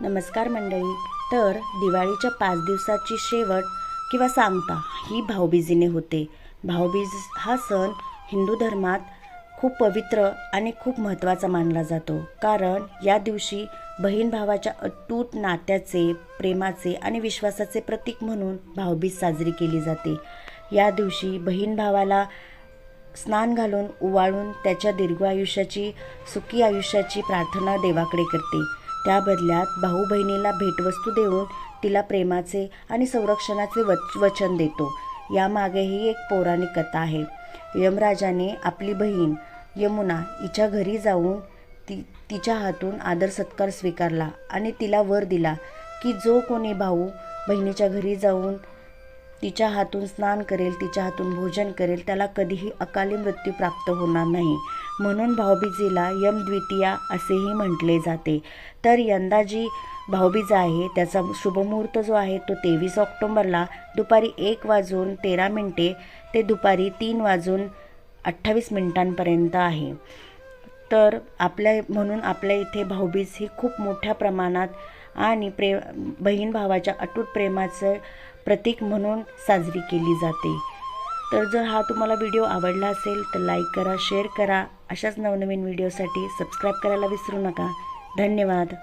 नमस्कार मंडळी. तर दिवाळीच्या 5 दिवसाची शेवट किंवा सांगता ही भाऊबीजेने होते. भाऊबीज हा सण हिंदू धर्मात खूप पवित्र आणि खूप महत्त्वाचा मानला जातो. कारण या दिवशी बहीण भावाच्या अतूट नात्याचे, प्रेमाचे आणि विश्वासाचे प्रतीक म्हणून भाऊबीज साजरी केली जाते. या दिवशी बहीण भावाला स्नान घालून ओवाळून त्याच्या दीर्घ आयुष्याची, सुखी आयुष्याची प्रार्थना देवाकडे करते. त्या बदल्यात भाऊ बहिणीला भेटवस्तू देऊन तिला प्रेमाचे आणि संरक्षणाचे वचन देतो. यामागेही एक पौराणिक कथा आहे. यमराजाने आपली बहीण यमुना हिच्या घरी जाऊन तिच्या हातून आदर सत्कार स्वीकारला आणि तिला वर दिला की जो कोणी भाऊ बहिणीच्या घरी जाऊन तिच्या हातून स्नान करेल, तिच्या हातून भोजन करेल, त्याला कधीही अकाली मृत्यू प्राप्त होणार नाही. म्हणून भाऊबीजेला यमद्वितीया असेही म्हटले जाते. तर यंदा जी भाऊबीज आहे त्याचा शुभमुहूर्त जो आहे तो 23 ऑक्टोबरला दुपारी 1:13 ते दुपारी 3:28 आहे. तर म्हणून आपल्या इथे भाऊबीज ही खूप मोठ्या प्रमाणात आणि बहीण भावाच्या अतूट प्रेमाचं प्रतीक म्हणून साजरी केली जाते. तर जर हा तुम्हाला व्हिडिओ आवडला असेल तर लाईक करा, शेअर करा. अशाच नवनवीन व्हिडिओसाठी सबस्क्राईब करायला विसरू नका. धन्यवाद.